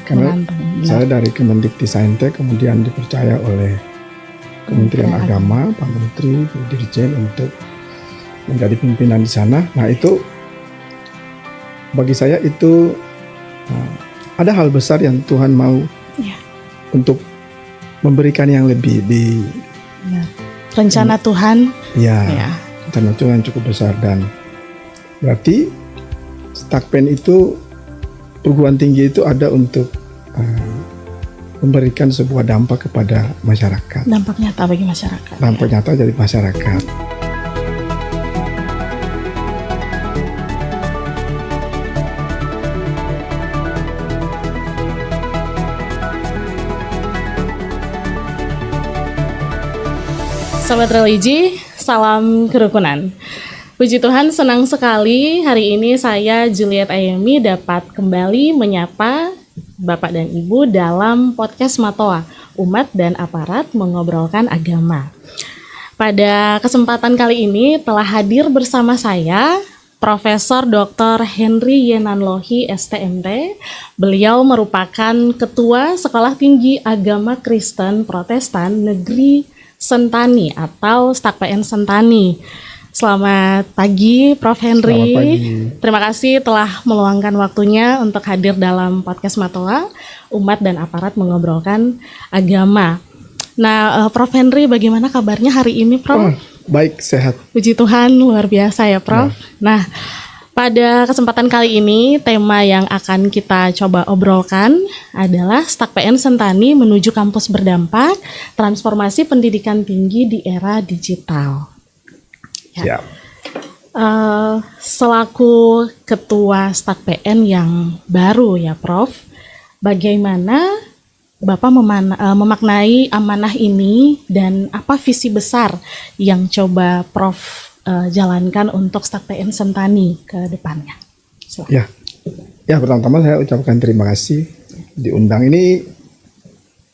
Karena saya dari Kemendikbudristek kemudian dipercaya oleh Kementerian Agama, Pak Menteri, Bu Dirjen untuk menjadi pimpinan di sana. Nah itu bagi saya itu ada hal besar yang Tuhan mau untuk memberikan yang lebih di rencana Tuhan. Rencana Tuhan cukup besar, dan berarti Stakpen itu perguruan tinggi itu ada untuk memberikan sebuah dampak kepada masyarakat. Dampak nyata bagi masyarakat. Dampak nyata dari masyarakat. Sobat religi, salam kerukunan. Puji Tuhan, senang sekali hari ini saya Juliet Ayemi dapat kembali menyapa Bapak dan Ibu dalam podcast Matoa, Umat dan Aparat Mengobrolkan Agama. Pada kesempatan kali ini telah hadir bersama saya Profesor Dr. Henry Yenanlohi STMT. Beliau merupakan Ketua Sekolah Tinggi Agama Kristen Protestan Negeri Sentani atau Stakpen Sentani. Selamat pagi Prof. Henry. Selamat pagi. Terima kasih telah meluangkan waktunya untuk hadir dalam podcast Matoa, Umat dan Aparat Mengobrolkan Agama. Nah, Prof. Henry, bagaimana kabarnya hari ini, Prof? Baik, sehat. Puji Tuhan, luar biasa ya, Prof. Nah, pada kesempatan kali ini, tema yang akan kita coba obrolkan adalah Stakpen Sentani menuju kampus berdampak, transformasi pendidikan tinggi di era digital. Selaku Ketua Stakpen yang baru ya, Prof, bagaimana Bapak memaknai amanah ini dan apa visi besar yang coba Prof jalankan untuk Stakpen Sentani ke depannya? Pertama-tama saya ucapkan terima kasih diundang. Ini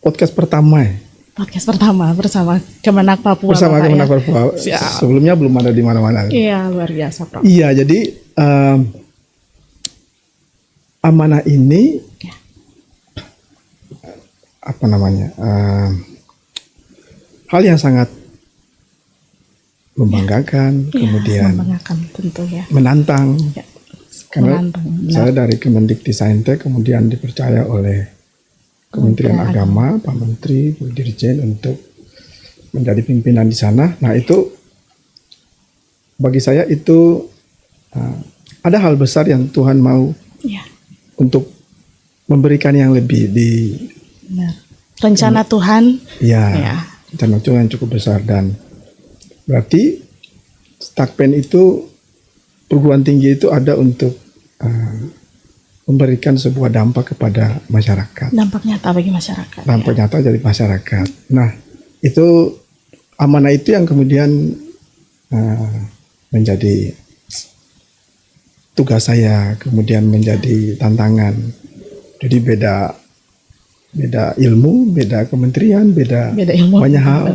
podcast pertama ya? Podcast pertama bersama Kemenak Papua. Bersama Kemenak Papua. Sebelumnya belum ada di mana-mana. Iya, luar biasa, Prof. Iya, jadi amanah ini hal yang sangat membanggakan, kemudian membanggakan tentu ya. Menantang. Karena saya dari dari Kemendikbudristek kemudian dipercaya oleh Kementerian Agama, Pak Menteri, Bu Dirjen untuk menjadi pimpinan di sana. Nah itu bagi saya itu ada hal besar yang Tuhan mau untuk memberikan yang lebih di rencana Tuhan. Rencana Tuhan cukup besar, dan berarti Stakpen itu perguruan tinggi itu ada untuk memberikan sebuah dampak kepada masyarakat. Dampak nyata bagi masyarakat. Dampak nyata dari masyarakat. Nah, itu amanah itu yang kemudian menjadi tugas saya, kemudian menjadi tantangan. Jadi beda ilmu, beda kementerian, beda ilmu, banyak hal.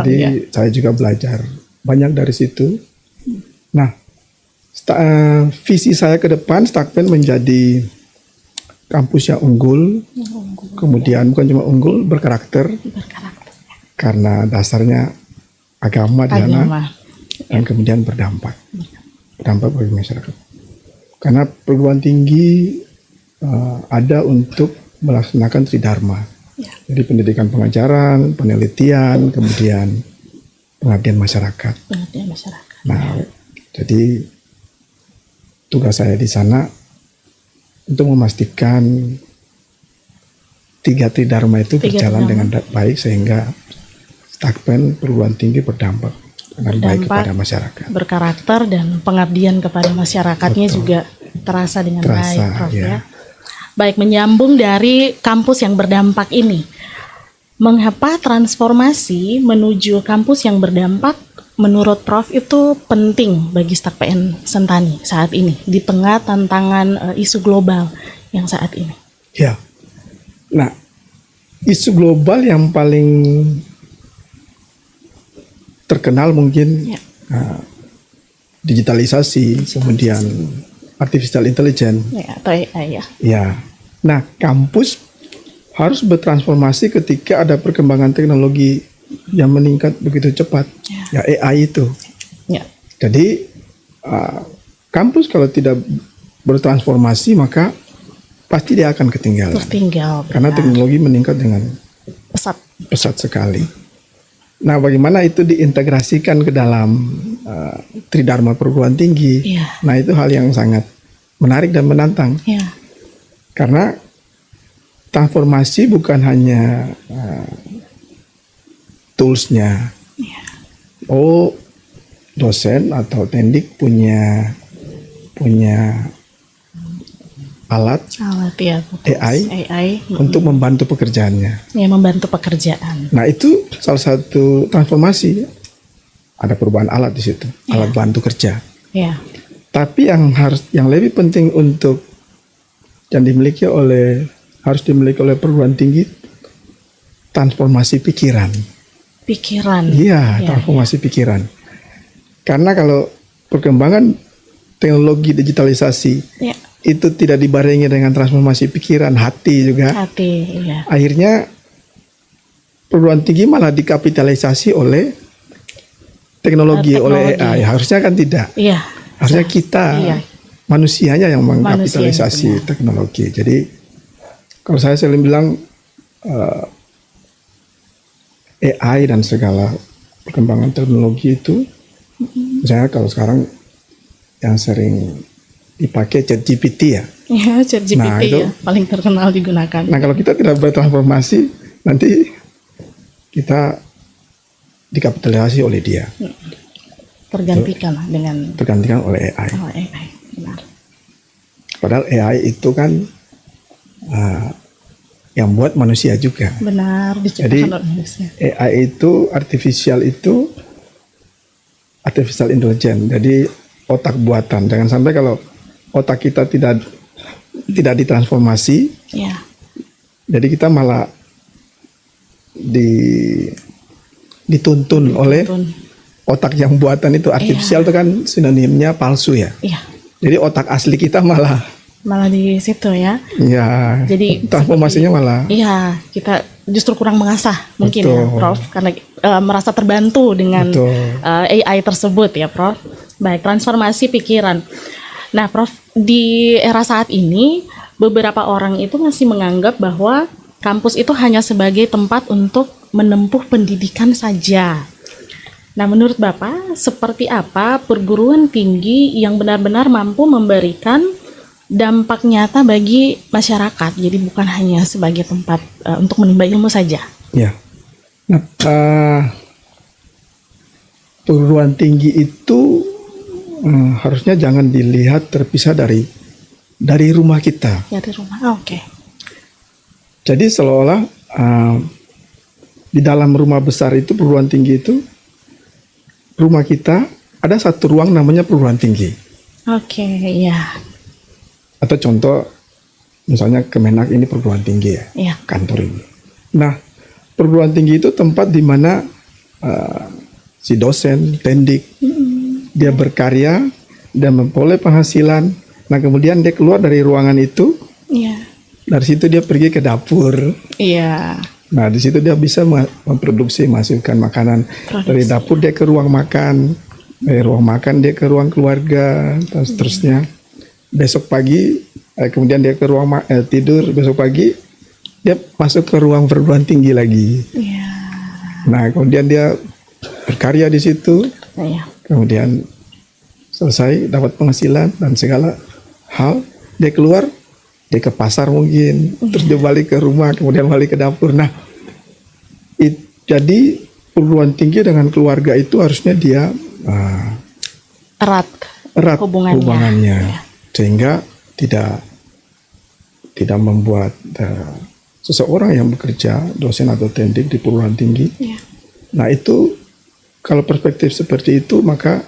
Jadi saya juga belajar banyak dari situ. Nah, visi saya ke depan Stakpen menjadi kampus yang unggul, kemudian bukan cuma unggul, berkarakter. Karena dasarnya agama di sana, dan kemudian berdampak bagi masyarakat. Karena perguruan tinggi ada untuk melaksanakan tridharma. Jadi pendidikan pengajaran, penelitian, kemudian pengabdian masyarakat. Nah, jadi tugas saya di sana untuk memastikan tiga tridharma itu berjalan dengan baik sehingga Stakpen perguruan tinggi berdampak dengan baik kepada masyarakat. Berkarakter dan pengabdian kepada masyarakatnya juga terasa dengan baik, Prof. Baik, menyambung dari kampus yang berdampak ini, mengapa transformasi menuju kampus yang berdampak menurut Prof itu penting bagi Stakpen Sentani saat ini di tengah tantangan isu global yang saat ini? Nah, isu global yang paling terkenal mungkin digitalisasi, kemudian artificial intelligence. Atau AI. Nah, kampus harus bertransformasi ketika ada perkembangan teknologi yang meningkat begitu cepat, ya AI itu. Ya. Jadi kampus kalau tidak bertransformasi maka pasti dia akan ketinggalan. Tertinggal. Karena teknologi meningkat dengan pesat sekali. Nah, bagaimana itu diintegrasikan ke dalam Tridharma perguruan tinggi? Iya. Nah, itu hal yang sangat menarik dan menantang. Iya. Karena transformasi bukan hanya toolsnya. Iya. Oh, dosen atau tendik punya alat ya, AI untuk membantu pekerjaannya. Ya, membantu pekerjaan. Nah, itu salah satu transformasi. Ada perubahan alat di situ, alat bantu kerja. Ya. Tapi yang lebih penting untuk yang harus dimiliki oleh perguruan tinggi, transformasi pikiran. Iya, transformasi pikiran. Karena kalau perkembangan teknologi digitalisasi itu tidak dibarengi dengan transformasi pikiran, hati juga. Iya. Akhirnya perguruan tinggi malah dikapitalisasi oleh teknologi, oleh AI. Harusnya kan tidak. Iya. Harusnya kita manusianya yang mengkapitalisasi teknologi. Jadi kalau saya sering bilang AI dan segala perkembangan teknologi itu, misalnya kalau sekarang yang sering dipakai ChatGPT ya. Iya, ChatGPT nah, itu, paling terkenal digunakan. Nah, kalau kita tidak bertransformasi, nanti kita dikapitalisasi oleh dia. Tergantikan oleh AI. Benar. Padahal AI itu kan yang buat manusia juga. Benar, jadi AI itu artificial intelligence. Jadi otak buatan. Jangan sampai kalau otak kita tidak ditransformasi, jadi kita malah dituntun oleh otak yang buatan itu. Artificial itu kan sinonimnya palsu ya. Jadi otak asli kita malah di situ ya. Iya. Jadi transformasinya malah. Iya, kita justru kurang mengasah mungkin ya, Prof, karena merasa terbantu dengan AI tersebut ya, Prof. Baik, transformasi pikiran. Nah, Prof, di era saat ini beberapa orang itu masih menganggap bahwa kampus itu hanya sebagai tempat untuk menempuh pendidikan saja. Nah, menurut Bapak, seperti apa perguruan tinggi yang benar-benar mampu memberikan dampak nyata bagi masyarakat? Jadi bukan hanya sebagai tempat untuk menimba ilmu saja. Ya. Nah, perguruan tinggi itu harusnya jangan dilihat terpisah dari rumah kita. Dari rumah, oke. Jadi seolah-olah di dalam rumah besar itu, perguruan tinggi itu, rumah kita ada satu ruang namanya perguruan tinggi. Oke, ya. Atau contoh, misalnya Kemenak ini perguruan tinggi ya, kantor ini. Nah, perguruan tinggi itu tempat di mana si dosen, tendik, dia berkarya dan memperoleh penghasilan. Nah, kemudian dia keluar dari ruangan itu. Dari situ dia pergi ke dapur. Nah, di situ dia bisa memproduksi, menghasilkan makanan. Dari dapur dia ke ruang makan. Dari ruang makan dia ke ruang keluarga, dan seterusnya. Besok pagi, kemudian dia ke ruang tidur. Besok pagi dia masuk ke ruang perguruan tinggi lagi. Nah, kemudian dia berkarya di situ. Kemudian selesai dapat penghasilan dan segala hal, dia keluar, dia ke pasar mungkin, terus dia balik ke rumah, kemudian balik ke dapur. Nah, jadi perguruan tinggi dengan keluarga itu harusnya dia erat hubungannya. Sehingga tidak membuat seseorang yang bekerja, dosen atau tendik di perguruan tinggi. Nah, itu kalau perspektif seperti itu, maka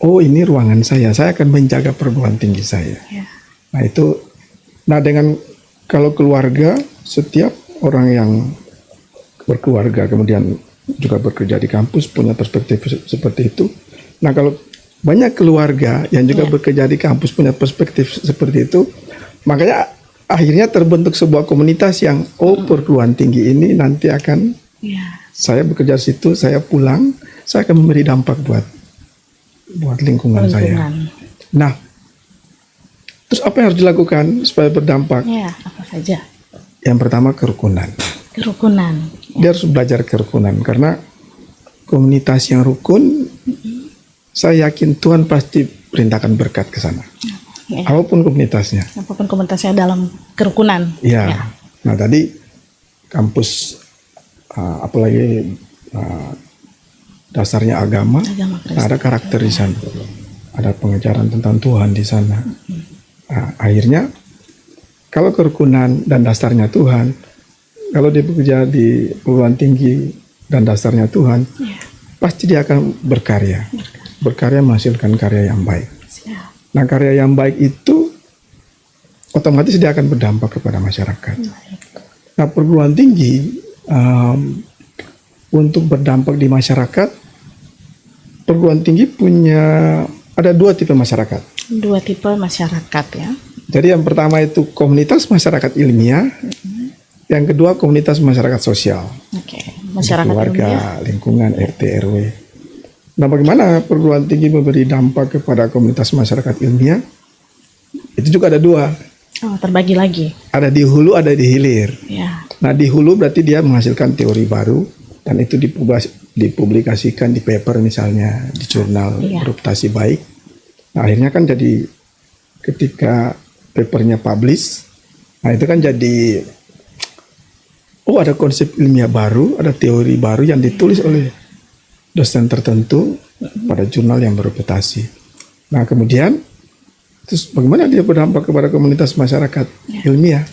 ini ruangan saya akan menjaga perguruan tinggi saya. Nah, dengan kalau keluarga, setiap orang yang berkeluarga kemudian juga bekerja di kampus punya perspektif seperti itu. Nah, kalau banyak keluarga yang juga bekerja di kampus punya perspektif seperti itu, makanya akhirnya terbentuk sebuah komunitas yang perguruan tinggi ini nanti akan saya bekerja di situ, saya pulang, saya akan memberi dampak buat lingkungan saya. Nah, terus apa yang harus dilakukan supaya berdampak? Ya, apa saja? Yang pertama kerukunan. Kerukunan. Dia harus belajar kerukunan karena komunitas yang rukun, saya yakin Tuhan pasti perintahkan berkat ke sana. Apapun komunitasnya. Apapun komunitasnya dalam kerukunan. Ya. Nah tadi kampus apalagi dasarnya agama ada karakter di sana, ada pengajaran tentang Tuhan di sana. Nah, akhirnya kalau kerukunan dan dasarnya Tuhan, kalau dia bekerja di perguruan tinggi dan dasarnya Tuhan, pasti dia akan berkarya menghasilkan karya yang baik. Nah karya yang baik itu otomatis dia akan berdampak kepada masyarakat. Nah perguruan tinggi untuk berdampak di masyarakat, perguruan tinggi ada 2 tipe masyarakat. 2 tipe masyarakat ya. Jadi yang pertama itu komunitas masyarakat ilmiah, yang kedua komunitas masyarakat sosial. Masyarakat keluarga, ilmiah, lingkungan, RT, RW. Nah bagaimana perguruan tinggi memberi dampak kepada komunitas masyarakat ilmiah? Itu juga ada 2. Terbagi lagi. Ada di hulu, ada di hilir. Nah di hulu berarti dia menghasilkan teori baru dan itu dipublikasikan di paper misalnya di jurnal bereputasi baik. Nah akhirnya kan jadi ketika papernya publish, nah itu kan jadi ada konsep ilmiah baru, ada teori baru yang ditulis oleh dosen tertentu pada jurnal yang bereputasi. Nah kemudian terus bagaimana dia berdampak kepada komunitas masyarakat ilmiah?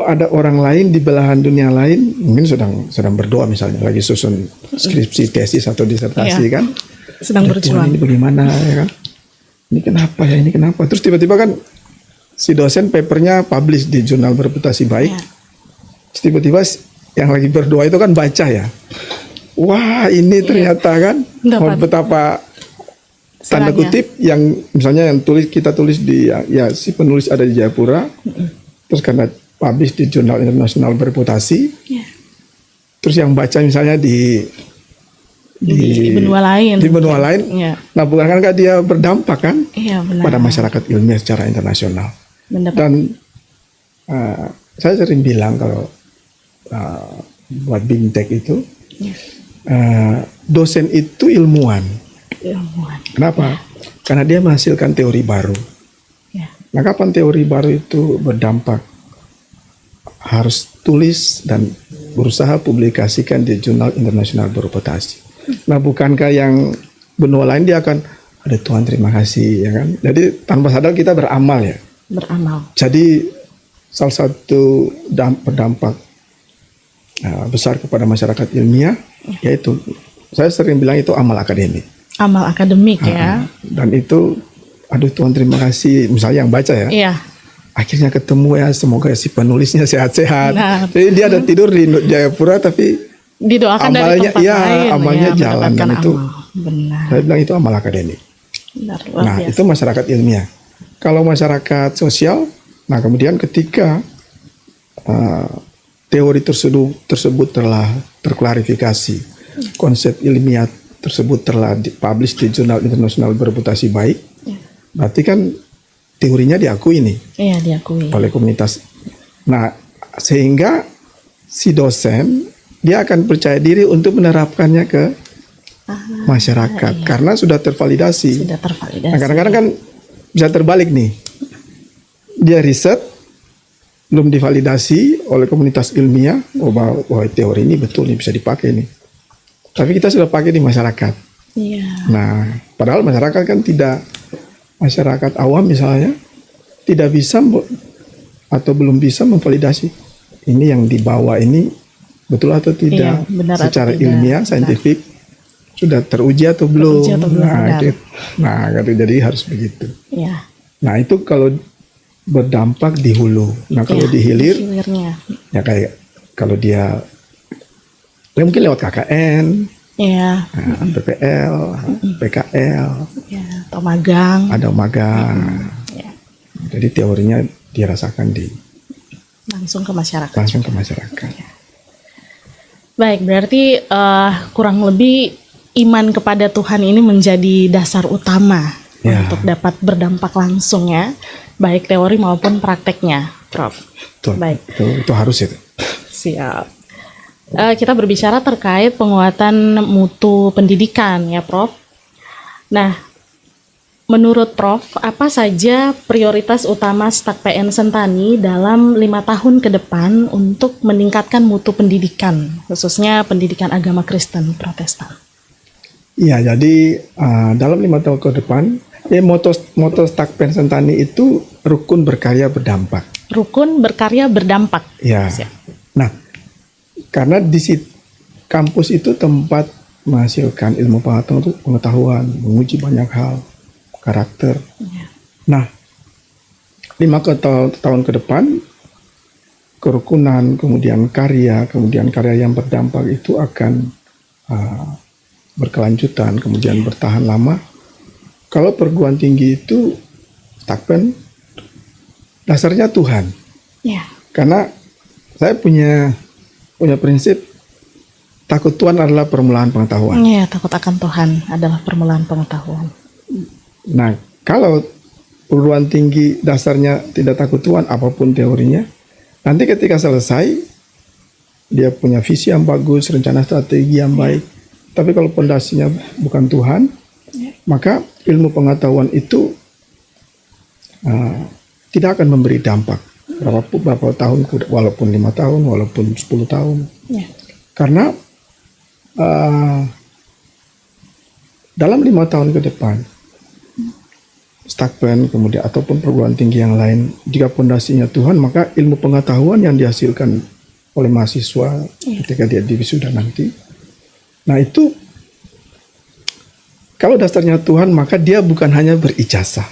Ada orang lain di belahan dunia lain mungkin sedang berdoa misalnya lagi susun skripsi, tesis atau disertasi kan, sedang berjuang. Ini bagaimana ya kan? Ini kenapa? Terus tiba-tiba kan si dosen papernya publish di jurnal bereputasi baik. Terus tiba-tiba yang lagi berdoa itu kan baca ya. Wah ini ternyata kan betapa tanda kutip yang misalnya yang kita tulis di si penulis ada di Jayapura, terus karena publish di jurnal internasional bereputasi, terus yang baca misalnya di benua lain, nah bukankah dia berdampak kan pada masyarakat ilmiah secara internasional? Dan saya sering bilang kalau buat BIMTEK itu dosen itu ilmuwan. Kenapa? Karena dia menghasilkan teori baru. Nah kapan teori baru itu berdampak? Harus tulis dan berusaha publikasikan di jurnal internasional bereputasi. Nah bukankah yang benua lain dia akan ada Tuhan terima kasih ya kan? Jadi tanpa sadar kita beramal ya. Jadi salah satu berdampak besar kepada masyarakat ilmiah yaitu saya sering bilang itu amal akademik. Amal akademik ya. Dan itu Tuhan terima kasih misalnya yang baca ya. Akhirnya ketemu ya, semoga si penulisnya sehat-sehat. Jadi dia ada tidur di Jayapura tapi didoakan amalnya, dari tempat lain. Amalnya jalan dan itu. Benar. Saya bilang itu amal akademik. Nah itu masyarakat ilmiah. Kalau masyarakat sosial, nah kemudian ketika teori tersebut telah terklarifikasi, konsep ilmiah tersebut telah dipublish di jurnal internasional bereputasi baik, berarti kan teorinya diakui nih oleh komunitas. Nah sehingga si dosen dia akan percaya diri untuk menerapkannya ke masyarakat karena sudah tervalidasi. Nah, kadang-kadang kan bisa terbalik nih, dia riset belum divalidasi oleh komunitas ilmiah bahwa teori ini betul nih bisa dipakai nih, tapi kita sudah pakai di masyarakat. Nah padahal masyarakat kan masyarakat awam misalnya tidak bisa atau belum bisa memvalidasi ini yang dibawa ini betul atau tidak, secara ilmiah, saintifik sudah teruji atau belum. Nah, jadi harus begitu. Nah itu kalau berdampak di hulu. Nah kalau di hilirnya ya kayak kalau dia mungkin lewat KKN. PPL, PKL, atau magang. Ada magang. Jadi teorinya dirasakan Langsung ke masyarakat. langsung ke masyarakat. Baik, berarti kurang lebih iman kepada Tuhan ini menjadi dasar utama Ya. untuk dapat berdampak langsung ya, baik teori maupun prakteknya, Prof. Betul. Baik. Itu harus itu. Siap. Kita berbicara terkait penguatan mutu pendidikan ya, Prof. Nah, menurut Prof, apa saja prioritas utama Stak PN Sentani dalam 5 tahun ke depan untuk meningkatkan mutu pendidikan, khususnya pendidikan agama Kristen Protestan? Iya, jadi dalam 5 tahun ke depan, moto Stak PN Sentani itu rukun berkarya berdampak. Rukun berkarya berdampak. Ya. Siap. Nah, karena di kampus itu tempat menghasilkan ilmu pengetahuan, menguji banyak hal, karakter. Ya. Nah, 5 tahun ke depan, kerukunan, kemudian karya yang berdampak itu akan berkelanjutan, kemudian bertahan lama. Kalau perguruan tinggi itu Stakpen, dasarnya Tuhan. Ya. Karena saya punya prinsip, takut Tuhan adalah permulaan pengetahuan. Ya, takut akan Tuhan adalah permulaan pengetahuan. Nah, kalau perguruan tinggi dasarnya tidak takut Tuhan, apapun teorinya, nanti ketika selesai, dia punya visi yang bagus, rencana strategi yang baik. Tapi kalau pondasinya bukan Tuhan, maka ilmu pengetahuan itu tidak akan memberi dampak. Berapa tahun, walaupun 5 tahun, walaupun 10 tahun. Ya. Karena dalam 5 tahun ke depan, Stakpen kemudian ataupun perguruan tinggi yang lain, jika pondasinya Tuhan, maka ilmu pengetahuan yang dihasilkan oleh mahasiswa ketika dia di wisuda nanti, nah itu kalau dasarnya Tuhan, maka dia bukan hanya berijazah.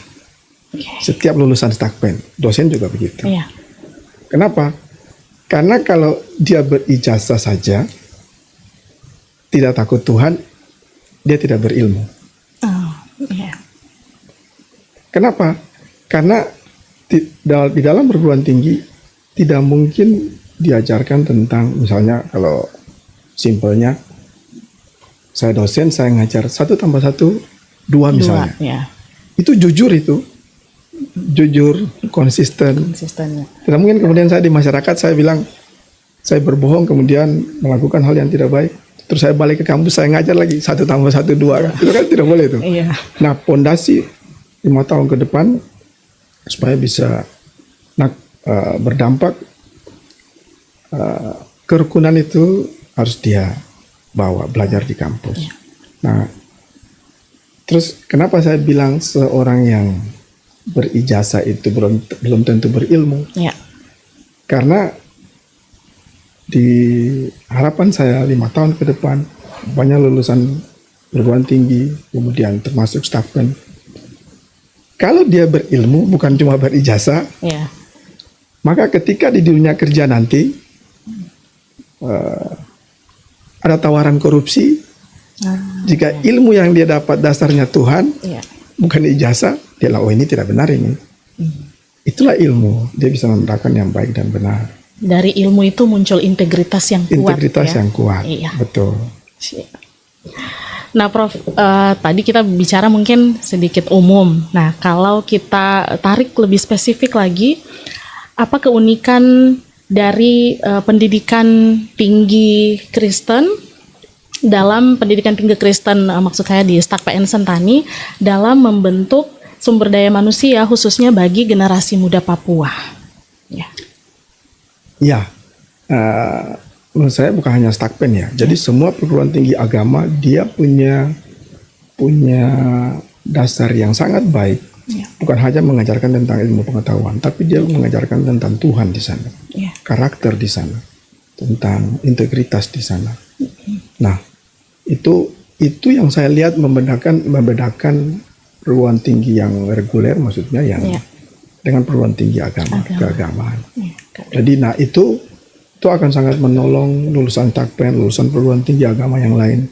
Setiap lulusan Stakpen, dosen juga begitu. Ya. Kenapa? Karena kalau dia berijazah saja, tidak takut Tuhan, dia tidak berilmu. Oh, ya. Kenapa? Karena di dalam perguruan tinggi tidak mungkin diajarkan tentang, misalnya kalau simpelnya, saya dosen, saya ngajar 1 tambah 1, 2 misalnya. Ya. Itu jujur, konsisten. Konsistennya. Tidak mungkin kemudian saya di masyarakat saya bilang saya berbohong kemudian melakukan hal yang tidak baik. Terus saya balik ke kampus saya ngajar lagi 1 tambah 1, 2. Itu kan tidak boleh itu. Iya. Nah, pondasi 5 tahun ke depan supaya bisa berdampak, kerukunan itu harus dia bawa belajar di kampus. Ya. Nah, terus kenapa saya bilang seorang yang berijazah itu belum tentu berilmu? Ya. Karena di harapan saya 5 tahun ke depan banyak lulusan perguruan tinggi, kemudian termasuk Stakpen. Kalau dia berilmu, bukan cuma berijazah, Ya. maka ketika di dunia kerja nanti ada tawaran korupsi, jika ilmu yang dia dapat dasarnya Tuhan, Ya. bukan ijazah, dia lah, oh ini tidak benar ini. Itulah ilmu, dia bisa membedakan yang baik dan benar. Dari ilmu itu muncul integritas yang kuat. Integritas yang kuat, Iya. betul. Nah, Prof, tadi kita bicara mungkin sedikit umum. Nah, kalau kita tarik lebih spesifik lagi, apa keunikan dari pendidikan tinggi Kristen dalam pendidikan tinggi Kristen, maksud saya di Stak PN Sentani, dalam membentuk sumber daya manusia khususnya bagi generasi muda Papua? Ya. Ya, menurut saya bukan hanya Stakpen ya. Jadi semua perguruan tinggi agama dia punya dasar yang sangat baik. Ya. Bukan hanya mengajarkan tentang ilmu pengetahuan, tapi dia mengajarkan tentang Tuhan di sana, Ya. karakter di sana, tentang integritas di sana. Nah, itu yang saya lihat membedakan perguruan tinggi yang reguler, maksudnya yang Ya. dengan perguruan tinggi keagamaan. Ya. Jadi nah itu akan sangat menolong lulusan Stakpen, lulusan perguruan tinggi agama yang lain.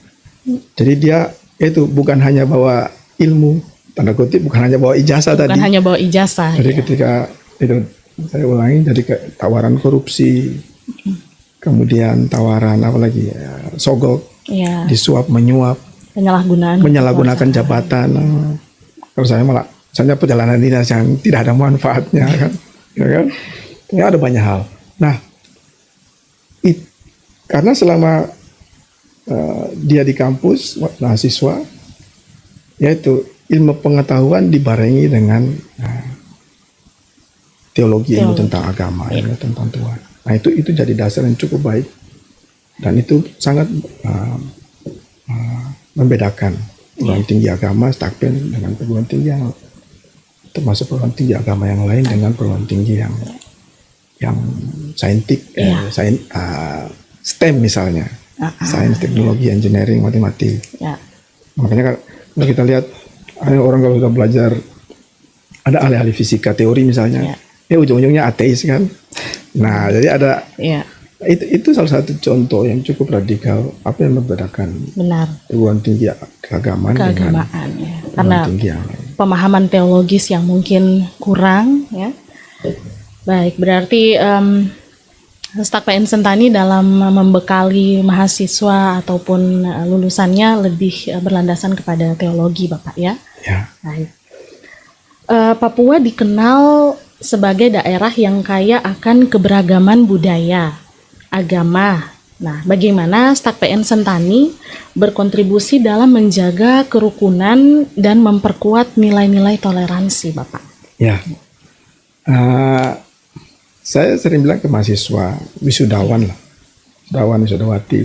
Jadi dia itu bukan hanya bawa ilmu, tanda kutip bukan hanya bawa ijazah tadi. Bukan hanya bawa ijazah. Jadi ya. ketika itu Saya ulangi, jadi tawaran korupsi, kemudian tawaran apa lagi ya, sogok, Ya, disuap menyuap, menyalahgunakan jabatan. Kalau saya malah, misalnya perjalanan dinas yang tidak ada manfaatnya kan, ya kan? Ya ada banyak hal. Nah, karena selama dia di kampus mahasiswa, yaitu ilmu pengetahuan dibarengi dengan teologi, ilmu tentang agama, ilmu tentang Tuhan. Nah itu jadi dasar yang cukup baik, dan itu sangat membedakan perguruan tinggi agama Stakpen dengan perguruan tinggi yang termasuk perguruan tinggi agama yang lain dengan perguruan tinggi yang saintik, STEM misalnya, sains, teknologi, engineering, matematik. Makanya kalau kita lihat ada orang kalau sudah belajar, ada ahli-ahli fisika teori misalnya, ujung-ujungnya ateis kan. Nah jadi ada itu salah satu contoh yang cukup radikal apa yang membedakan perguruan tinggi keagamaan dengan karena tinggi yang lain. Pemahaman teologis yang mungkin kurang ya. Baik, berarti Stakpen Sentani dalam membekali mahasiswa ataupun lulusannya lebih berlandasan kepada teologi, Bapak ya. Baik. Papua dikenal sebagai daerah yang kaya akan keberagaman budaya, agama. Nah, bagaimana Stakpen Sentani berkontribusi dalam menjaga kerukunan dan memperkuat nilai-nilai toleransi, Bapak? Ya, saya sering bilang ke mahasiswa, wisudawan lah, wisudawati,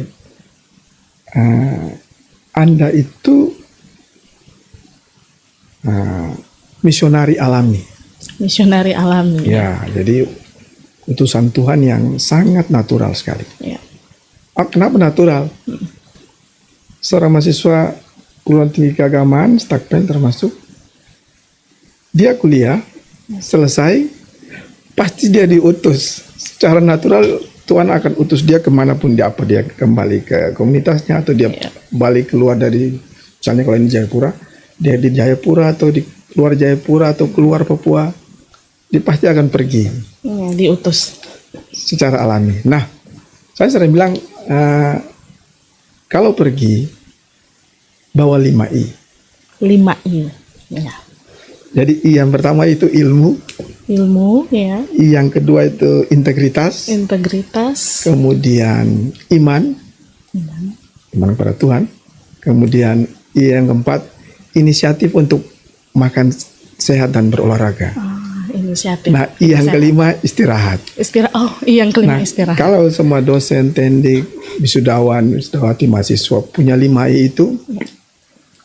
Anda itu misionari alami. Misionari alami. Ya, jadi utusan Tuhan yang sangat natural sekali. Kenapa natural? Seorang mahasiswa perguruan tinggi keagamaan, Stakpen termasuk, dia kuliah, selesai, pasti dia diutus. Secara natural Tuhan akan utus dia kemanapun dia, apa dia kembali ke komunitasnya atau dia balik keluar dari, misalnya kalau ini Jayapura, dia di Jayapura atau di luar Jayapura atau keluar Papua, dia pasti akan pergi. Diutus. Secara alami. Nah, saya sering bilang, kalau pergi, bawa 5I. 5I. Ya. Jadi I yang pertama itu ilmu. Ilmu, ya. I yang kedua itu integritas. Integritas. Kemudian iman. Iman kepada Tuhan. Kemudian I yang keempat, inisiatif untuk makan sehat dan berolahraga. Inisiatif. Nah, I yang kelima istirahat. I yang kelima istirahat. Kalau semua dosen, tendik, wisudawan, wisudawati, mahasiswa punya 5I itu,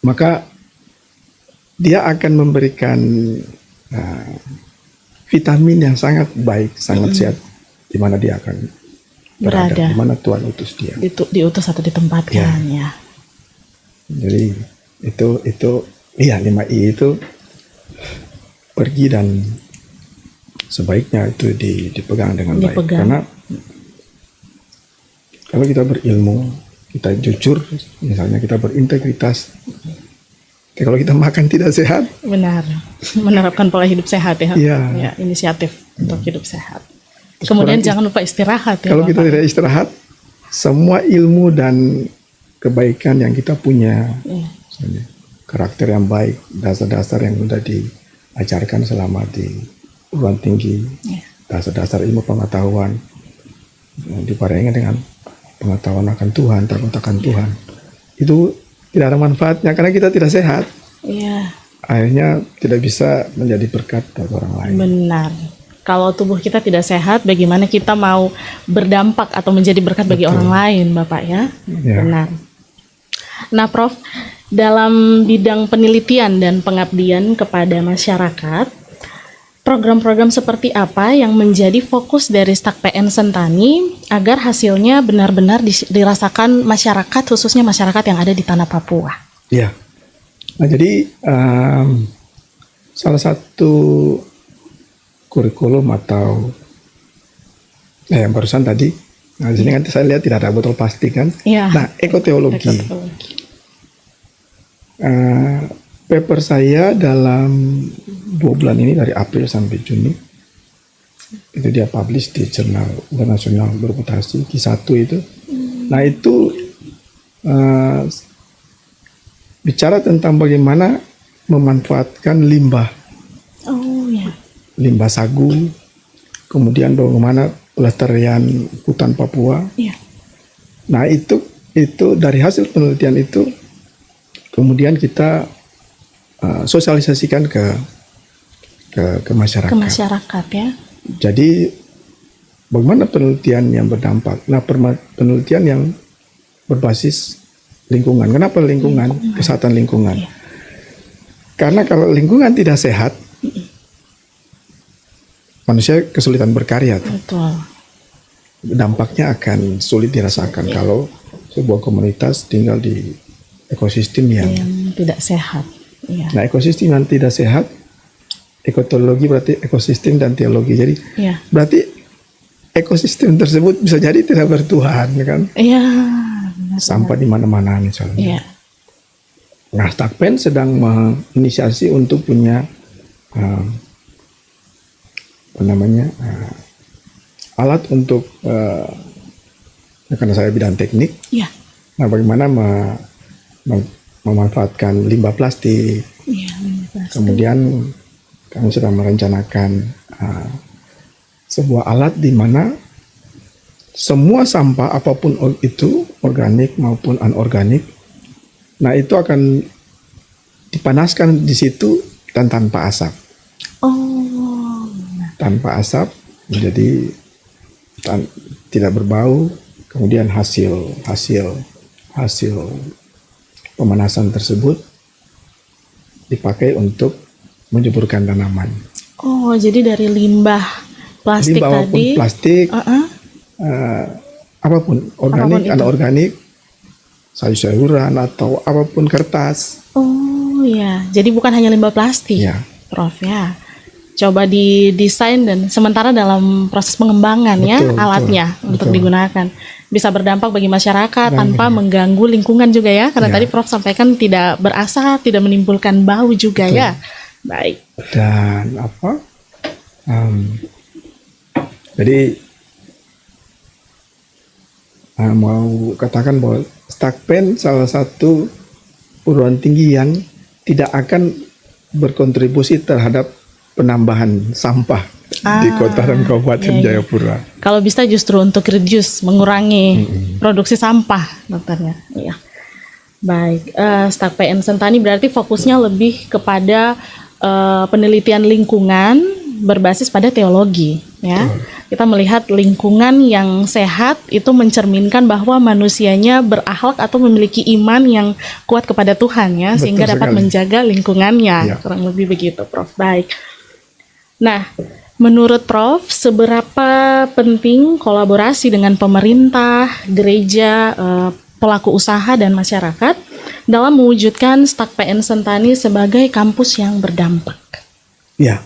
maka dia akan memberikan vitamin yang sangat baik, sangat sehat, di mana dia akan berada, di mana Tuhan utus dia. Diutus atau ditempatkan, ya. Jadi itu 5I itu pergi dan sebaiknya itu dipegang dengan baik. Karena kalau kita berilmu, kita jujur, misalnya kita berintegritas, kalau kita makan tidak sehat, benar, menerapkan pola hidup sehat ya, inisiatif untuk hidup sehat. Terus kemudian jangan lupa istirahat ya. Kalau kita tidak istirahat, semua ilmu dan kebaikan yang kita punya, karakter yang baik, dasar-dasar yang sudah diajarkan selama di perguruan tinggi, dasar-dasar ilmu pengetahuan, dibarengi dengan pengetahuan akan Tuhan, takut akan Tuhan, itu tidak ada manfaatnya karena kita tidak sehat. Akhirnya tidak bisa menjadi berkat bagi orang lain. Benar. Kalau tubuh kita tidak sehat, bagaimana kita mau berdampak atau menjadi berkat bagi orang lain, Bapak ya? Benar. Nah, Prof, dalam bidang penelitian dan pengabdian kepada masyarakat, program-program seperti apa yang menjadi fokus dari Stakpen Sentani agar hasilnya benar-benar dirasakan masyarakat, khususnya masyarakat yang ada di tanah Papua? Ya, nah jadi salah satu kurikulum atau yang barusan tadi, nah di sini kan saya lihat tidak ada botol plastik kan? Nah, ekoteologi. Paper saya dalam 2 bulan ini dari April sampai Juni Itu dia publish di jurnal internasional berputasi Q1 itu. Nah itu bicara tentang bagaimana memanfaatkan limbah Oh ya. limbah sagu, kemudian bagaimana pelestarian hutan Papua. Iya. Nah itu dari hasil penelitian itu kemudian kita sosialisasikan ke masyarakat. Ke masyarakat ya. Jadi bagaimana penelitian yang berdampak? Nah penelitian yang berbasis lingkungan. Kenapa lingkungan? Kesehatan lingkungan. Iya. Karena kalau lingkungan tidak sehat, manusia kesulitan berkarya. Betul. Dampaknya akan sulit dirasakan kalau sebuah komunitas tinggal di ekosistem yang tidak sehat. Iya. Nah ekosistem yang tidak sehat, ekotologi berarti ekosistem dan teologi. Jadi Iya. berarti ekosistem tersebut bisa jadi tidak bertuhan, kan? Iya. Sampah di mana-mana misalnya. Iya. Nah, Stakpen sedang menginisiasi untuk punya alat untuk karena saya bidang teknik. Iya. Nah, bagaimana memanfaatkan limbah plastik. Iya. Kemudian kami sedang merencanakan sebuah alat di mana semua sampah apapun itu, organik maupun anorganik, nah itu akan dipanaskan di situ dan tanpa asap. Oh. Tanpa asap, jadi tidak berbau. Kemudian hasil pemanasan tersebut dipakai untuk menjeburkan tanaman. Oh, jadi dari limbah plastik Limbah apapun tadi. plastik, apapun organik, anorganik, sayur-sayuran atau apapun kertas. Oh ya, jadi bukan hanya limbah plastik, Ya. Prof ya. Coba didesain dan sementara dalam proses pengembangan ya Betul, alatnya untuk betul. digunakan. Bisa berdampak bagi masyarakat tanpa mengganggu lingkungan juga ya. Karena Ya. tadi Prof sampaikan tidak berasap, tidak menimbulkan bau juga ya. Baik. Dan jadi mau katakan bahwa Stakpen salah satu perguruan tinggi yang tidak akan berkontribusi terhadap penambahan sampah di kota dan kabupaten Jayapura. Kalau bisa justru untuk reduce, mengurangi produksi sampah, dokternya. Iya. Baik, Stakpen Sentani berarti fokusnya lebih kepada penelitian lingkungan berbasis pada teologi, ya. Kita melihat lingkungan yang sehat itu mencerminkan bahwa manusianya berakhlak atau memiliki iman yang kuat kepada Tuhan, ya, Betul sehingga dapat sekali. menjaga lingkungannya. Ya. Kurang lebih begitu, Prof. Baik. Nah, menurut Prof, seberapa penting kolaborasi dengan pemerintah, gereja, pelaku usaha dan masyarakat dalam mewujudkan Stakpen Sentani sebagai kampus yang berdampak? Ya,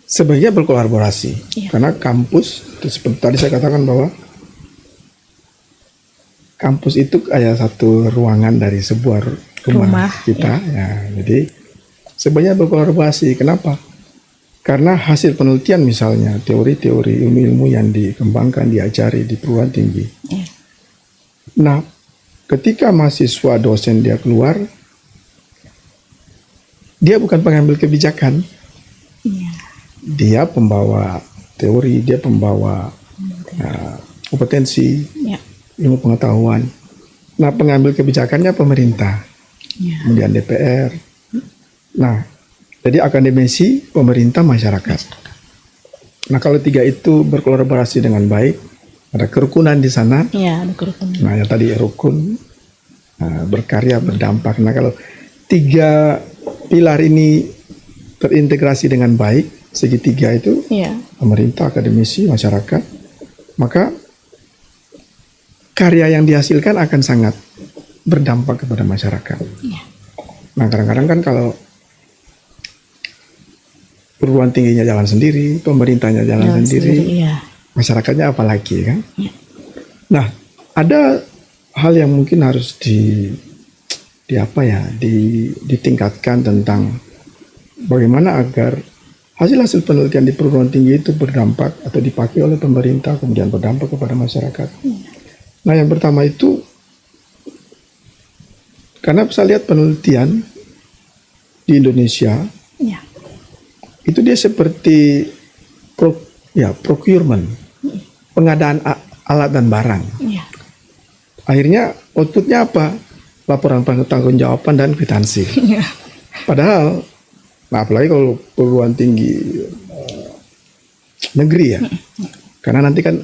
sebaiknya berkolaborasi. Iya. Karena kampus, seperti tadi saya katakan bahwa kampus itu kayak satu ruangan dari sebuah rumah kita. Ya, jadi sebaiknya berkolaborasi. Kenapa? Karena hasil penelitian misalnya teori-teori ilmu-ilmu yang dikembangkan, diajari di perguruan tinggi. Iya. Nah, ketika mahasiswa dosen dia keluar, dia bukan pengambil kebijakan. Iya. Dia pembawa teori, dia pembawa kompetensi, Ya. ilmu pengetahuan. Nah, pengambil kebijakannya pemerintah, Ya. kemudian DPR. Nah, jadi akademisi, pemerintah, masyarakat. Nah, kalau tiga itu berkolaborasi dengan baik, ada kerukunan di sana. Ya, ada kerukunan. Nah, yang tadi rukun, berkarya, berdampak. Nah, kalau tiga pilar ini terintegrasi dengan baik, segitiga itu, Iya. pemerintah, akademisi, masyarakat, maka karya yang dihasilkan akan sangat berdampak kepada masyarakat. Iya. Nah, kadang-kadang kan kalau perguruan tingginya jalan sendiri, pemerintahnya jalan sendiri, Iya. masyarakatnya apalagi kan. Iya. Nah, ada hal yang mungkin harus ditingkatkan tentang bagaimana agar hasil-hasil penelitian di perguruan tinggi itu berdampak atau dipakai oleh pemerintah, kemudian berdampak kepada masyarakat. Nah, yang pertama itu, karena saya lihat penelitian di Indonesia, Ya. itu dia seperti procurement, pengadaan alat dan barang. Ya. Akhirnya outputnya apa? Laporan pertanggungjawaban dan kwitansi. Ya. Padahal, nah apalagi kalau perguruan tinggi negeri ya, karena nanti kan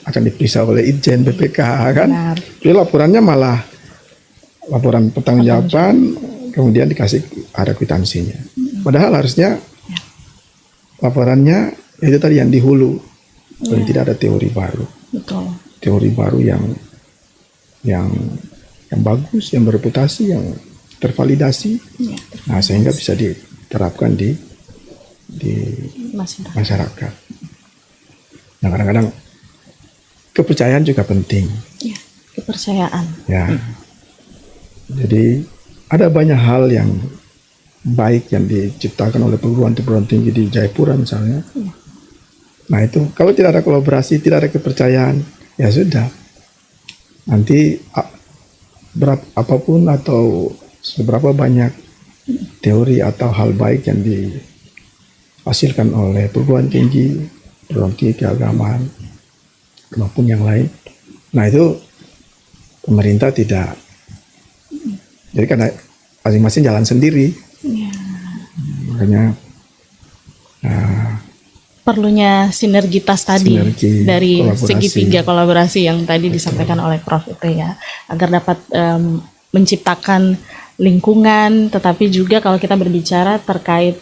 akan diperiksa oleh Itjen BPK kan. Benar. Jadi laporannya malah laporan pertanggungjawaban, kemudian dikasih ada kwitansinya. Padahal harusnya laporannya itu tadi yang di hulu, paling tidak ada teori baru. Betul. Teori baru yang bagus, yang bereputasi, yang tervalidasi. Ya. Nah, sehingga bisa diterapkan di Masyarakat. masyarakat. Nah, kadang-kadang kepercayaan juga penting. Ya. Kepercayaan. Ya. Jadi ada banyak hal yang baik yang diciptakan oleh perguruan tinggi di Jayapura misalnya. Nah itu kalau tidak ada kolaborasi, tidak ada kepercayaan, ya sudah. Nanti apapun atau seberapa banyak teori atau hal baik yang dihasilkan oleh perguruan tinggi keagamaan maupun yang lain, nah itu pemerintah tidak. Jadi karena masing-masing jalan sendiri. Ya. Makanya Perlunya sinergitas tadi sinergi, dari kolaborasi. segitiga kolaborasi yang tadi disampaikan oleh Prof itu ya, agar dapat menciptakan lingkungan, tetapi juga kalau kita berbicara terkait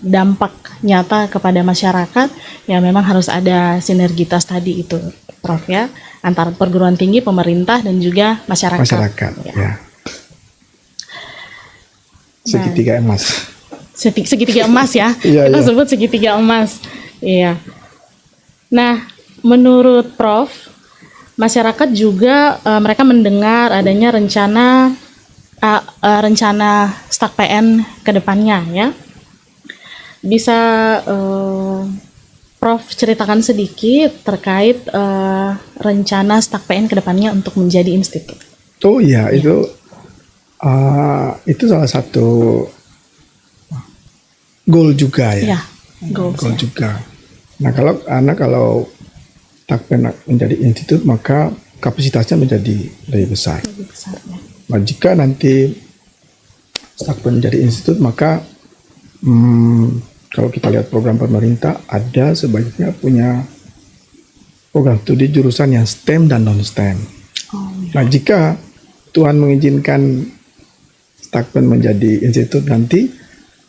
dampak nyata kepada masyarakat, ya memang harus ada sinergitas tadi itu, Prof ya, antara perguruan tinggi, pemerintah dan juga masyarakat. Ya. Segitiga emas. Segitiga emas ya. Iya, Kita iya. sebut segitiga emas. Iya. Nah, menurut Prof, masyarakat juga mereka mendengar adanya rencana Stak PN ke depannya ya. Bisa Prof ceritakan sedikit terkait rencana Stak PN ke depannya untuk menjadi institut. Oh iya, itu salah satu goal juga ya. Ya, goals Goal ya. juga. Nah kalau Stakpen menjadi institut, maka kapasitasnya menjadi lebih besar. Lebih besar ya. Nah, jika nanti Stakpen menjadi institut, maka kalau kita lihat program pemerintah, ada sebaiknya punya program studi jurusan yang STEM dan non-STEM. Oh, ya. Nah, jika Tuhan mengizinkan Stakpen menjadi institut nanti,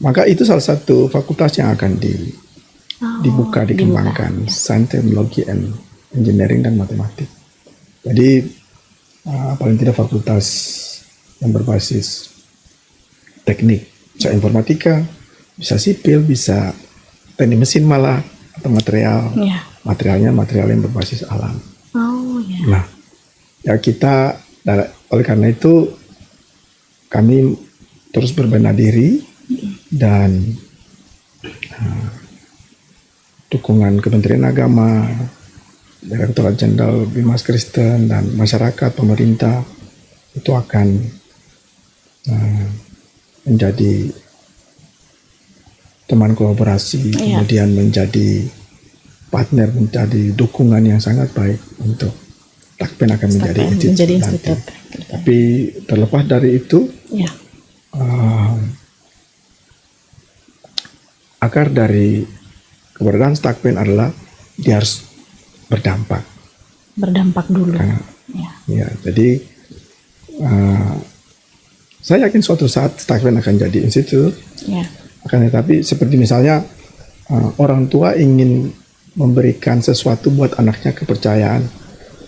maka itu salah satu fakultas yang akan dibuka, dikembangkan, Sains, Teknologi, Engineering, dan Matematik. Jadi paling tidak fakultas yang berbasis teknik, bisa informatika, bisa sipil, bisa teknik mesin malah, atau Ya. material yang berbasis alam. Oh ya. Nah, ya kita oleh karena itu kami terus berbenah diri dan dukungan Kementerian Agama, Direktorat Jenderal Bimas Kristen, dan masyarakat, pemerintah itu akan menjadi teman kolaborasi, kemudian menjadi partner, menjadi dukungan yang sangat baik untuk Stakpen akan menjadi institut. Tapi terlepas dari itu, Ya. akar dari keberadaan Stakpen adalah dia harus berdampak. Berdampak dulu. Ya, jadi saya yakin suatu saat Stakpen akan jadi institut. Ya. Akan tetapi seperti misalnya orang tua ingin memberikan sesuatu buat anaknya, kepercayaan.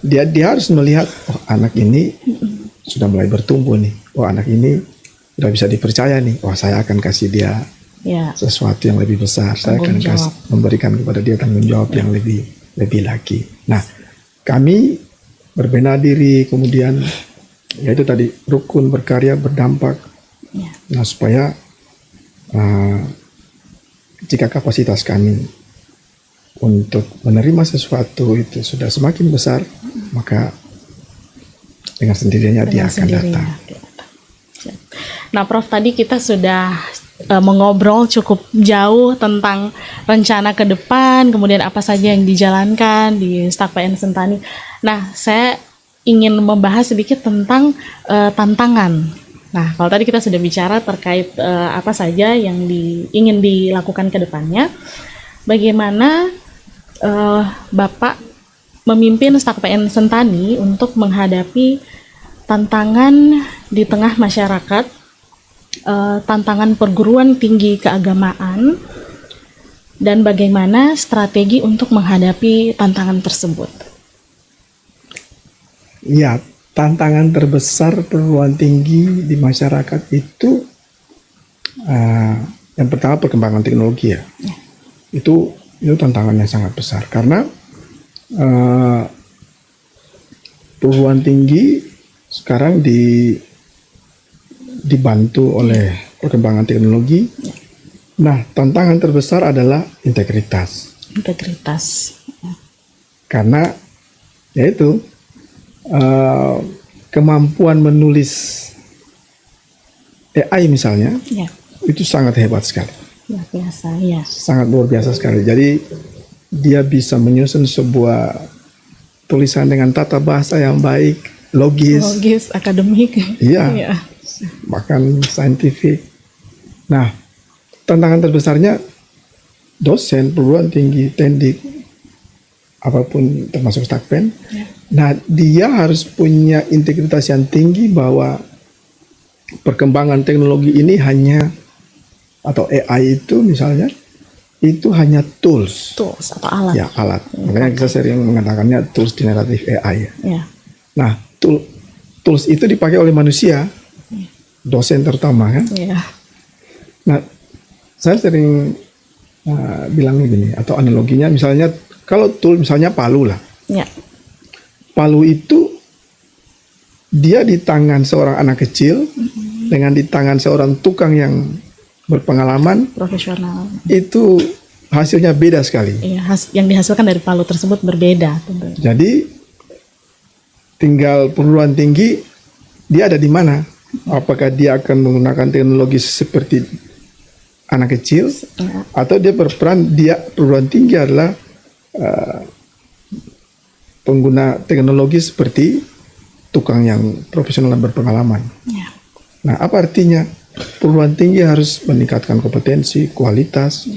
Dia harus melihat, oh anak ini sudah mulai bertumbuh nih. Oh anak ini sudah bisa dipercaya nih. Oh saya akan kasih dia sesuatu yang lebih besar. Saya akan memberikan kepada dia tanggung jawab yang lebih lagi. Nah, kami berbenah diri, kemudian yaitu tadi rukun, berkarya, berdampak. Nah, supaya jika kapasitas kami untuk menerima sesuatu itu sudah semakin besar, maka dengan sendirinya dia akan datang. Nah, Prof, tadi kita sudah mengobrol cukup jauh tentang rencana ke depan, kemudian apa saja yang dijalankan di Stuck PN Sentani. Nah, saya ingin membahas sedikit tentang tantangan. Nah, kalau tadi kita sudah bicara terkait apa saja yang ingin dilakukan ke depannya, bagaimana Bapak memimpin Stuck PN Sentani untuk menghadapi tantangan di tengah masyarakat, tantangan perguruan tinggi keagamaan, dan bagaimana strategi untuk menghadapi tantangan tersebut. Ya, tantangan terbesar perguruan tinggi di masyarakat itu yang pertama perkembangan teknologi ya. Itu tantangan yang sangat besar karena perguruan tinggi sekarang dibantu oleh perkembangan teknologi. Nah, tantangan terbesar adalah integritas. Karena yaitu kemampuan menulis AI misalnya, itu sangat hebat sekali. Luar biasa, ya. Sangat luar biasa sekali. Jadi dia bisa menyusun sebuah tulisan dengan tata bahasa yang baik, logis, akademik. Iya. Bahkan saintifik. Nah, tantangan terbesarnya dosen perguruan tinggi, tendik, apapun termasuk Stuck PN. Nah, dia harus punya integritas yang tinggi bahwa perkembangan teknologi ini atau AI itu misalnya, itu hanya tools atau alat. Ya, alat. Makanya kita sering mengatakannya tools generative AI. Ya. Nah, tools itu dipakai oleh manusia, dosen terutama kan. Ya. Nah, saya sering bilang begini, atau analoginya misalnya kalau tool misalnya palu lah. Ya. Palu itu dia di tangan seorang anak kecil dengan di tangan seorang tukang yang berpengalaman, profesional, itu hasilnya beda sekali. Iya, yang dihasilkan dari palu tersebut berbeda. Tentu. Jadi tinggal perguruan tinggi dia ada di mana. Apakah dia akan menggunakan teknologi seperti anak kecil, atau dia berperan, perguruan tinggi adalah pengguna teknologi seperti tukang yang profesional dan berpengalaman. Ya. Nah, apa artinya? Perguruan tinggi harus meningkatkan kompetensi, kualitas,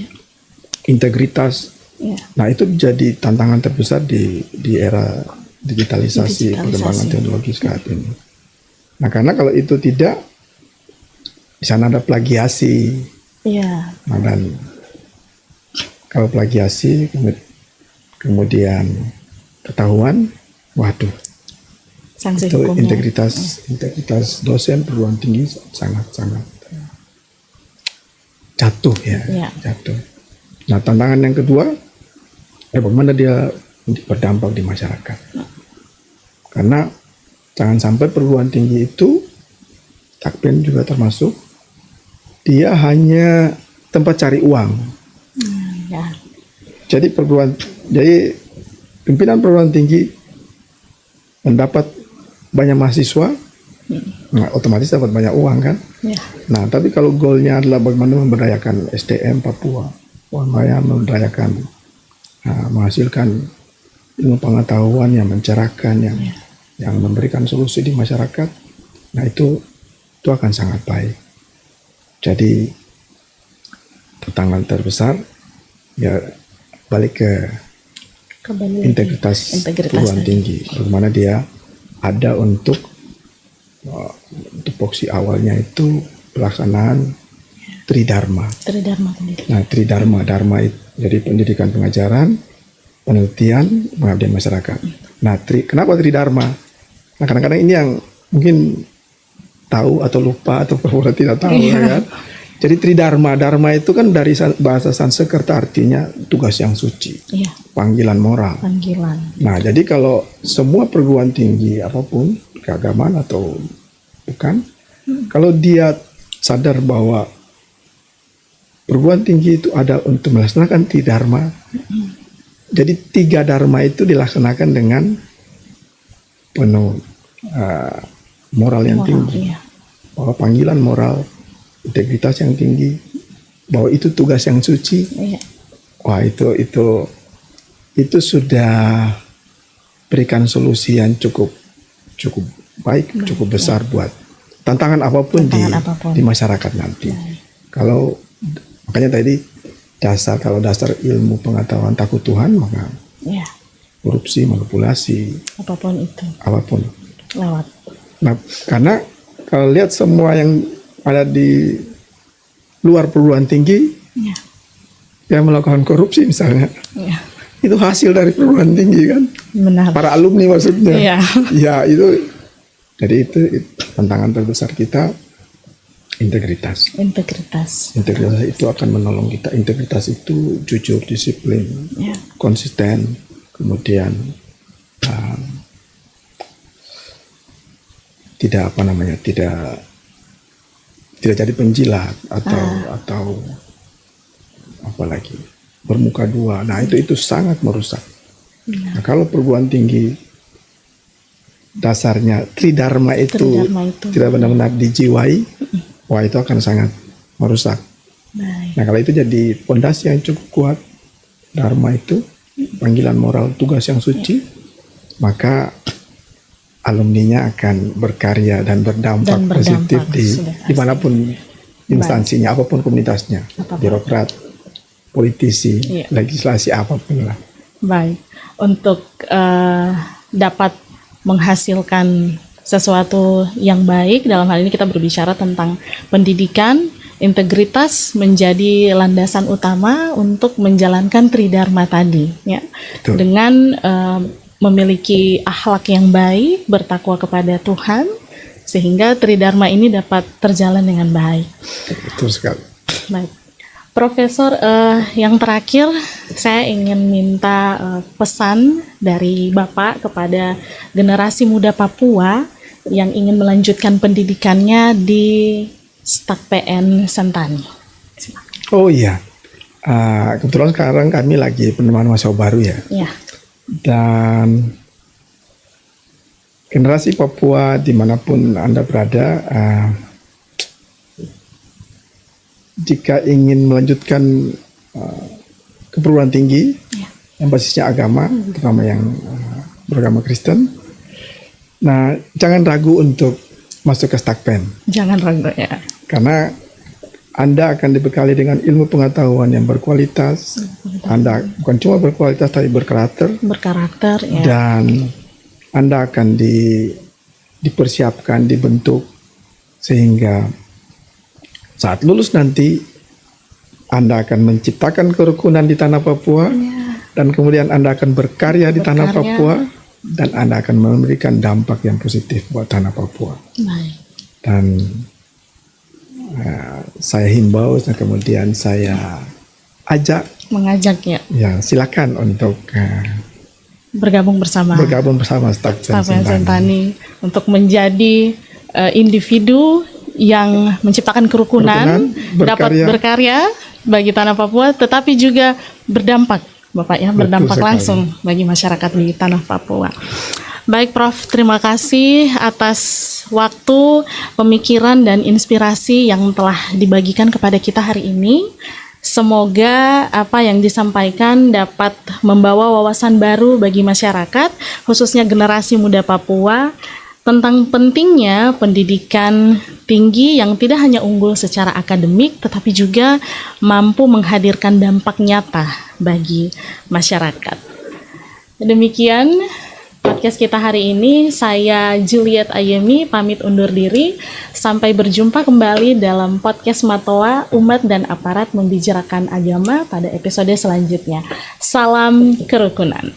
integritas. Ya. Nah, itu jadi tantangan terbesar di era digitalisasi, perkembangan teknologi saat ini. Nah, karena kalau itu tidak, di sana ada plagiasi. Ya. Nah, dan kalau plagiasi kemudian ketahuan, waduh, sanksi itu hukumnya. integritas dosen perguruan tinggi sangat jatuh ya. Jatuh. Nah, tantangan yang kedua, bagaimana dia berdampak di masyarakat. Karena jangan sampai perguruan tinggi itu, Stuck PN juga termasuk, dia hanya tempat cari uang. Ya. Jadi pimpinan perguruan tinggi mendapat banyak mahasiswa, nah, otomatis dapat banyak uang kan. Ya. Nah, tapi kalau goalnya adalah bagaimana memberdayakan SDM Papua, bagaimana memberdayakan, menghasilkan ilmu pengetahuan yang mencerahkan, yang memberikan solusi di masyarakat, nah itu akan sangat baik. Jadi tantangan terbesar ya balik ke integritas perguruan tinggi, bagaimana dia ada untuk tupoksi awalnya itu pelaksanaan Tridharma. Nah, Tridharma itu jadi pendidikan, pengajaran, penelitian, pengabdian masyarakat. Nah, kenapa Tridharma? Nah, kadang-kadang ini yang mungkin tahu atau lupa atau tidak tahu kan. Jadi Tridharma, Dharma itu kan dari bahasa Sanskerta artinya tugas yang suci, panggilan moral. Nah, jadi kalau semua perguruan tinggi apapun, keagamaan atau bukan, kalau dia sadar bahwa perguruan tinggi itu ada untuk melaksanakan tridharma. Jadi 3 dharma itu dilaksanakan dengan penuh moral yang tinggi, iya. bahwa panggilan moral, integritas yang tinggi, bahwa itu tugas yang suci. Iya. Wah, itu sudah berikan solusi yang cukup baik, cukup besar buat tantangan apapun di masyarakat nanti. Kalau makanya tadi kalau dasar ilmu pengetahuan takut Tuhan, maka korupsi, manipulasi, apapun lewat. Nah, karena kalau lihat semua yang ada di luar perguruan tinggi yang melakukan korupsi misalnya, itu hasil dari perguruan tinggi kan. Benar. Para alumni maksudnya. Iya. Ya itu. Jadi itu tantangan terbesar kita, integritas. Integritas itu akan menolong kita. Integritas itu jujur, disiplin, konsisten, kemudian tidak jadi penjilat atau apalagi bermuka dua. Nah itu sangat merusak. Nah, kalau perguruan tinggi dasarnya tridharma itu tidak benar-benar dijiwai, wah itu akan sangat merusak. Nah kalau itu jadi fondasi yang cukup kuat, dharma itu panggilan moral, tugas yang suci, maka alumninya akan berkarya dan berdampak positif dimanapun instansinya, apapun komunitasnya, birokrat, politisi, legislasi, apapun lah. Baik, untuk dapat menghasilkan sesuatu yang baik, dalam hal ini kita berbicara tentang pendidikan, integritas menjadi landasan utama untuk menjalankan tridharma tadi, ya. Betul. Dengan memiliki akhlak yang baik, bertakwa kepada Tuhan, sehingga tridharma ini dapat terjalan dengan baik. Betul sekali. Baik. Profesor, yang terakhir saya ingin minta pesan dari Bapak kepada generasi muda Papua yang ingin melanjutkan pendidikannya di STAK-PN Sentani. Oh iya, kebetulan sekarang kami lagi penerimaan mahasiswa baru ya. Iya. Dan generasi Papua dimanapun Anda berada, jika ingin melanjutkan keperluan tinggi yang basisnya agama, terutama yang beragama Kristen, nah jangan ragu untuk masuk ke STAK-PN. Jangan ragu ya. Karena Anda akan dibekali dengan ilmu pengetahuan yang berkualitas. Anda bukan cuma berkualitas tapi berkarakter. Ya. Dan Anda akan dipersiapkan, dibentuk sehingga saat lulus nanti Anda akan menciptakan kerukunan di tanah Papua, dan kemudian Anda akan berkarya di tanah Papua, dan Anda akan memberikan dampak yang positif buat tanah Papua. Dan saya himbau dan kemudian saya mengajaknya. Ya, silakan untuk bergabung bersama STAK-PN Sentani untuk menjadi individu yang menciptakan kerukunan, dapat berkarya bagi tanah Papua, tetapi juga berdampak, Bapak ya, berdampak langsung bagi masyarakat di tanah Papua. Baik Prof, terima kasih atas waktu, pemikiran, dan inspirasi yang telah dibagikan kepada kita hari ini. Semoga apa yang disampaikan dapat membawa wawasan baru bagi masyarakat, khususnya generasi muda Papua, tentang pentingnya pendidikan tinggi yang tidak hanya unggul secara akademik, tetapi juga mampu menghadirkan dampak nyata bagi masyarakat. Demikian podcast kita hari ini. Saya Juliet Ayemi pamit undur diri. Sampai berjumpa kembali dalam podcast Matoa, Umat dan Aparat Membicarakan Agama pada episode selanjutnya. Salam kerukunan.